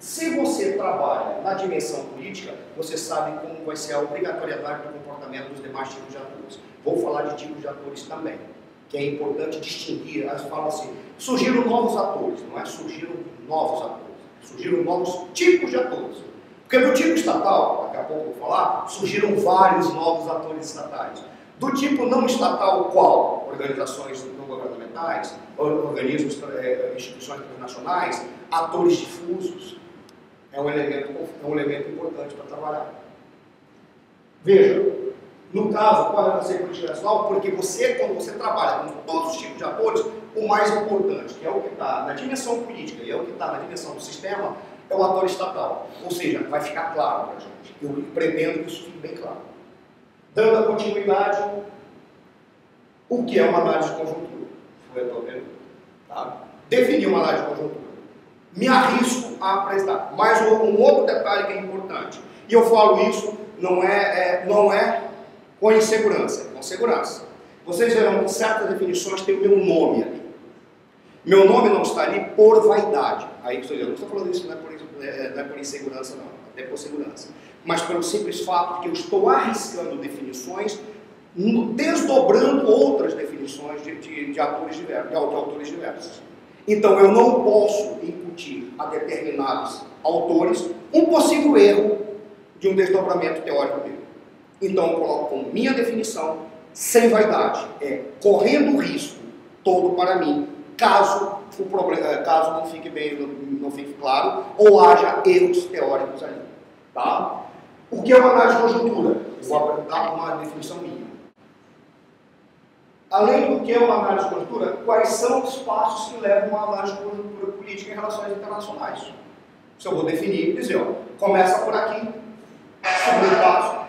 Se você trabalha na dimensão política, você sabe como vai ser a obrigatoriedade do comportamento dos demais tipos de atores. Vou falar de tipos de atores também, que é importante distinguir. Elas falam assim, surgiram novos atores, não é surgiram novos atores, surgiram novos tipos de atores. Porque do tipo estatal, daqui a pouco eu vou falar, surgiram vários novos atores estatais. Do tipo não estatal, qual? Organizações não governamentais, organismos, instituições internacionais, atores difusos. É um elemento importante para trabalhar. Veja, no caso, qual é a ser política nacional? Porque você, quando você trabalha com todos os tipos de atores, o mais importante, que é o que está na dimensão política e é o que está na dimensão do sistema, é o ator estatal. Ou seja, vai ficar claro para a gente. Eu pretendo que isso fique bem claro. Dando a continuidade, o que é uma análise de conjuntura? Foi a tua pergunta. Tá? Definir uma análise de conjuntura. Me arrisco a apresentar. Mas um outro detalhe que é importante, e eu falo isso, não é com insegurança, é com segurança. Vocês verão que certas definições têm o meu nome ali. Meu nome não está ali por vaidade. Aí você não estou falando isso, não é por insegurança, não, até por segurança. Mas pelo simples fato de que eu estou arriscando definições, desdobrando outras definições de autores diversos. Então eu não posso incutir a determinados autores um possível erro de um desdobramento teórico dele. Então eu coloco como minha definição, sem vaidade, correndo o risco todo para mim, caso não fique não fique claro, ou haja erros teóricos ali. Tá? O que é uma análise de conjuntura? Eu vou apresentar uma definição minha. Além do que é uma análise de conjuntura, quais são os passos que levam a uma análise de conjuntura política em relações internacionais? Se eu vou definir e dizer, ó, começa por aqui, segundo passo,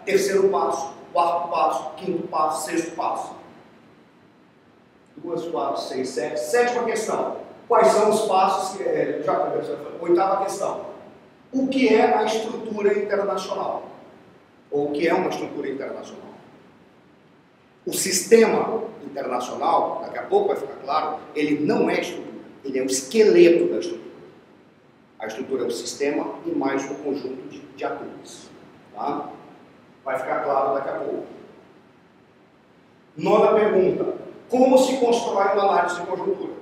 terceiro passo, quarto passo, quinto passo, sexto passo. 2, 4, 6, 7. Sétima questão. Quais são os passos que... Oitava questão. O que é a estrutura internacional? Ou o que é uma estrutura internacional? O sistema internacional, daqui a pouco vai ficar claro, ele não é estrutura, ele é o esqueleto da estrutura. A estrutura é o sistema e mais um conjunto de atores. Tá? Vai ficar claro daqui a pouco. Nona pergunta. Como se constrói uma análise de conjuntura?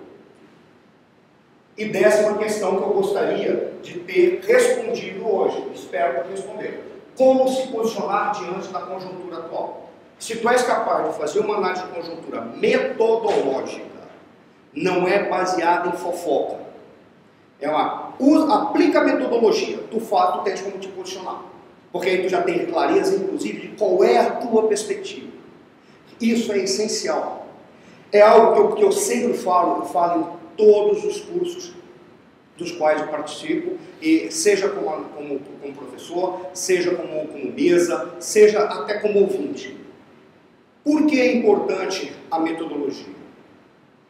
E décima questão que eu gostaria de ter respondido hoje, espero responder. Como se posicionar diante da conjuntura atual? Se tu és capaz de fazer uma análise de conjuntura metodológica, não é baseada em fofoca, aplica a metodologia, tu tens como te posicionar. Porque aí tu já tem clareza, inclusive, de qual é a tua perspectiva. Isso é essencial. É algo que eu sempre falo, eu falo em todos os cursos dos quais eu participo, e seja como professor, seja como mesa, seja até como ouvinte. Por que é importante a metodologia?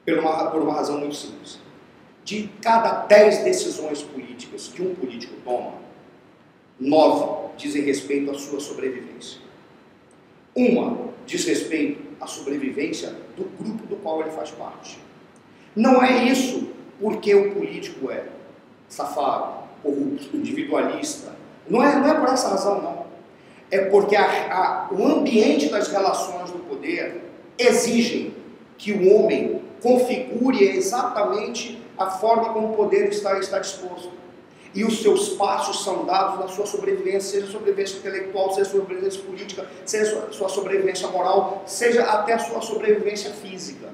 Por uma razão muito simples. De cada 10 decisões políticas que um político toma, 9 dizem respeito à sua sobrevivência. Uma diz respeito à sobrevivência do grupo do qual ele faz parte. Não é isso porque o político é safado, corrupto, individualista. Não é por essa razão, não. É porque o ambiente das relações do poder exigem que o homem configure exatamente a forma como o poder está disposto. E os seus passos são dados na sua sobrevivência, seja sobrevivência intelectual, seja sobrevivência política, seja sua sobrevivência moral, seja até a sua sobrevivência física.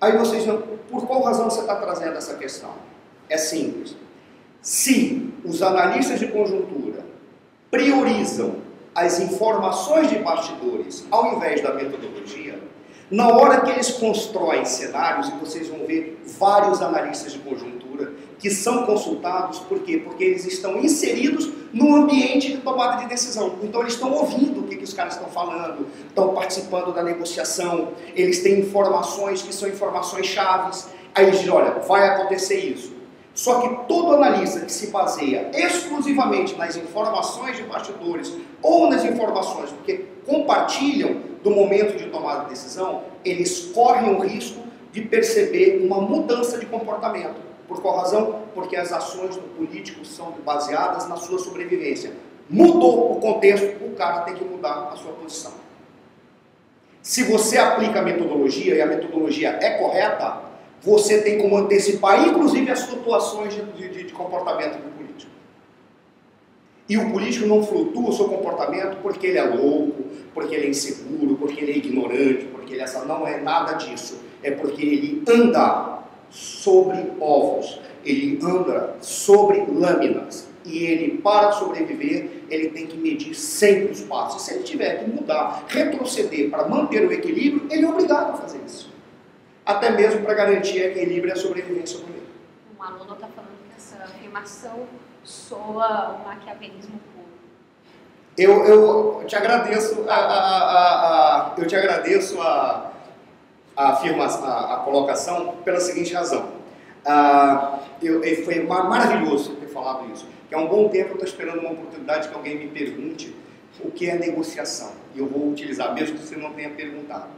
Aí vocês não... Por qual razão você está trazendo essa questão? É simples. Se os analistas de conjuntura priorizam as informações de bastidores ao invés da metodologia, na hora que eles constroem cenários, e vocês vão ver vários analistas de conjuntura que são consultados, por quê? Porque eles estão inseridos no ambiente de tomada de decisão. Então eles estão ouvindo o que os caras estão falando, estão participando da negociação, eles têm informações que são informações chaves. Aí eles dizem, olha, vai acontecer isso. Só que todo analista que se baseia exclusivamente nas informações de bastidores ou nas informações que compartilham do momento de tomada de decisão, eles correm o risco de perceber uma mudança de comportamento. Por qual razão? Porque as ações do político são baseadas na sua sobrevivência. Mudou o contexto, o cara tem que mudar a sua posição. Se você aplica a metodologia, e a metodologia é correta, você tem como antecipar, inclusive, as flutuações de comportamento do político. E o político não flutua o seu comportamento porque ele é louco, porque ele é inseguro, porque ele é ignorante, porque ele não é nada disso. É porque ele anda sobre ovos, ele anda sobre lâminas. E ele, para sobreviver, ele tem que medir sempre os passos. Se ele tiver que mudar, retroceder para manter o equilíbrio, ele é obrigado a fazer isso. Até mesmo para garantir equilíbrio e a sobrevivência do meio. Um aluno está falando que essa afirmação soa um maquiavelismo puro. Eu te agradeço a colocação pela seguinte razão. Foi maravilhoso ter falado isso. Que há um bom tempo eu estou esperando uma oportunidade que alguém me pergunte o que é negociação. E eu vou utilizar, mesmo que você não tenha perguntado.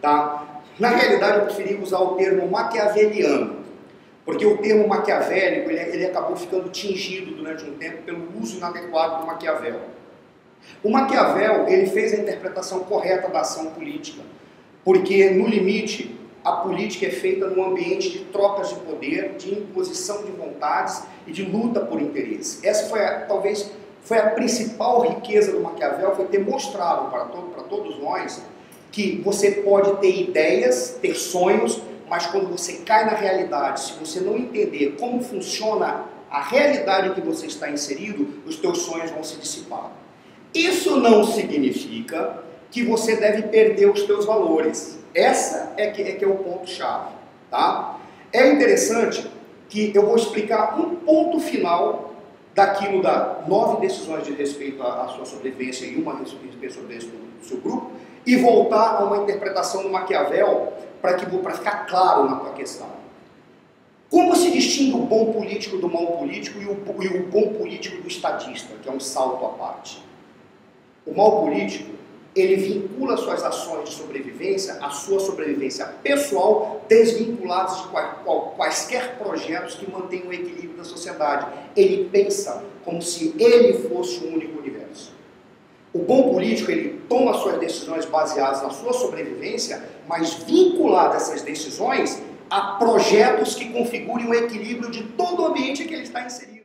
Tá? Na realidade, eu preferi usar o termo maquiaveliano. Porque o termo maquiavélico, ele acabou ficando tingido durante um tempo pelo uso inadequado do Maquiavel. O Maquiavel, ele fez a interpretação correta da ação política. Porque, no limite, a política é feita num ambiente de trocas de poder, de imposição de vontades e de luta por interesse. Essa talvez foi a principal riqueza do Maquiavel, foi ter mostrado para todos nós que você pode ter ideias, ter sonhos, mas quando você cai na realidade, se você não entender como funciona a realidade em que você está inserido, os teus sonhos vão se dissipar. Isso não significa que você deve perder os teus valores. Essa é que é o ponto-chave, tá? É interessante que eu vou explicar um ponto final daquilo das 9 decisões de respeito à sua sobrevivência e uma respeito à sobrevivência do seu grupo e voltar a uma interpretação do Maquiavel para ficar claro na tua questão. Como se distingue o bom político do mau político e o bom político do estadista, que é um salto à parte? O mau político, ele vincula suas ações de sobrevivência à sua sobrevivência pessoal, desvinculados de quaisquer projetos que mantenham o equilíbrio da sociedade. Ele pensa como se ele fosse o único universo. O bom político, ele toma suas decisões baseadas na sua sobrevivência, mas vinculado essas decisões a projetos que configurem o equilíbrio de todo o ambiente em que ele está inserido.